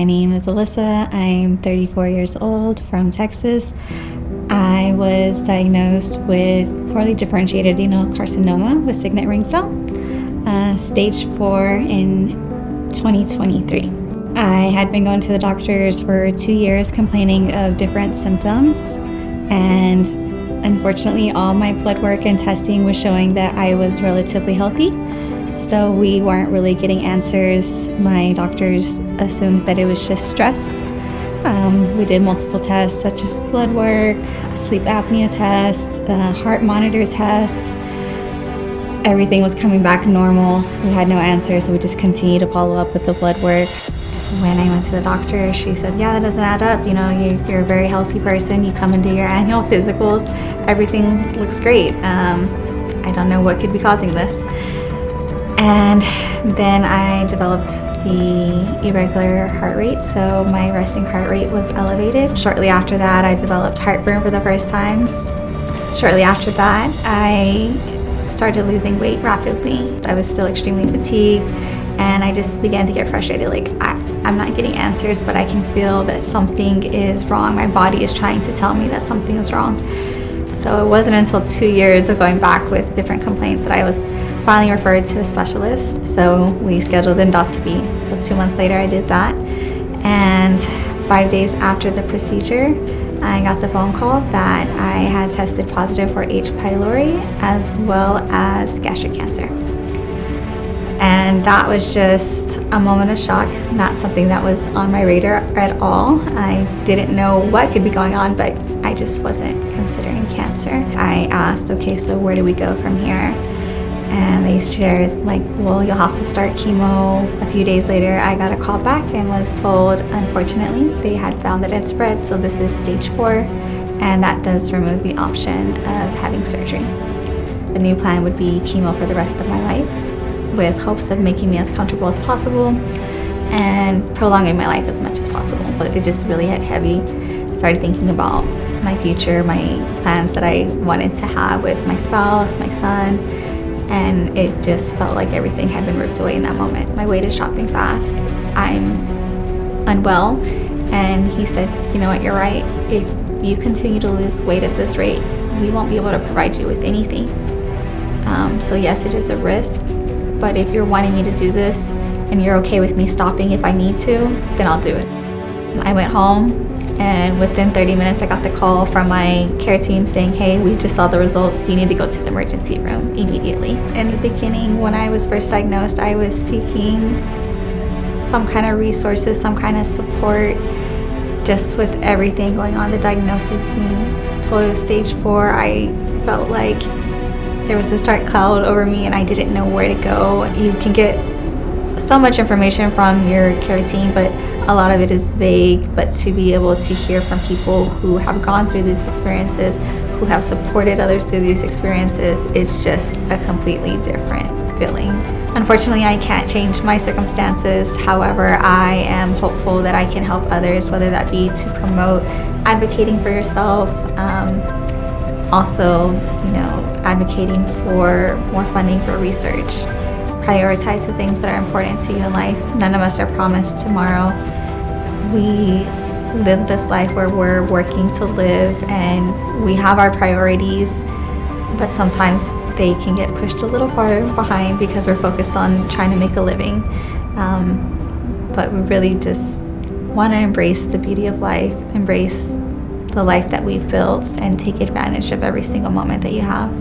My name is Alyssa. I'm 34 years old from Texas. I was diagnosed with poorly differentiated adenocarcinoma with signet ring cell, stage 4 in 2023. I had been going to the doctors for 2 years complaining of different symptoms, and unfortunately all my blood work and testing was showing that I was relatively healthy. So we weren't really getting answers. My doctors assumed that it was just stress. We did multiple tests such as blood work, sleep apnea test, heart monitor test. Everything was coming back normal. We had no answers, so we just continued to follow up with the blood work. When I went to the doctor, she said, yeah, that doesn't add up. You're a very healthy person. You come and do your annual physicals. Everything looks great. I don't know what could be causing this. And then I developed the irregular heart rate, so my resting heart rate was elevated. Shortly after that, I developed heartburn for the first time. Shortly after that, I started losing weight rapidly. I was still extremely fatigued, and I just began to get frustrated. I'm not getting answers, but I can feel that something is wrong. My body is trying to tell me that something is wrong. So it wasn't until 2 years of going back with different complaints that I was finally referred to a specialist. So we scheduled endoscopy. So 2 months later I did that. And 5 days after the procedure, I got the phone call that I had tested positive for H. pylori as well as gastric cancer. And that was just a moment of shock, not something that was on my radar at all. I didn't know what could be going on, but I just wasn't considering cancer. I asked, okay, so where do we go from here? And they shared, well, you'll have to start chemo. A few days later, I got a call back and was told, unfortunately, they had found that it had spread, so this is stage 4, and that does remove the option of having surgery. The new plan would be chemo for the rest of my life, with hopes of making me as comfortable as possible and prolonging my life as much as possible. But it just really hit heavy. Started thinking about my future, my plans that I wanted to have with my spouse, my son, and it just felt like everything had been ripped away in that moment. My weight is dropping fast. I'm unwell, and he said, you know what, you're right. If you continue to lose weight at this rate, we won't be able to provide you with anything. So yes, it is a risk. But if you're wanting me to do this and you're okay with me stopping if I need to, then I'll do it. I went home, and within 30 minutes I got the call from my care team saying, hey, we just saw the results. You need to go to the emergency room immediately. In the beginning, when I was first diagnosed, I was seeking some kind of resources, some kind of support. Just with everything going on, the diagnosis being told it was stage 4, I felt like there was this dark cloud over me and I didn't know where to go. You can get so much information from your care team, but a lot of it is vague. But to be able to hear from people who have gone through these experiences, who have supported others through these experiences, it's just a completely different feeling. Unfortunately, I can't change my circumstances. However, I am hopeful that I can help others, whether that be to promote advocating for yourself, also, advocating for more funding for research. Prioritize the things that are important to you in life. None of us are promised tomorrow. We live this life where we're working to live, and we have our priorities, but sometimes they can get pushed a little far behind because we're focused on trying to make a living. But we really just want to embrace the beauty of life, embrace the life that we've built, and take advantage of every single moment that you have.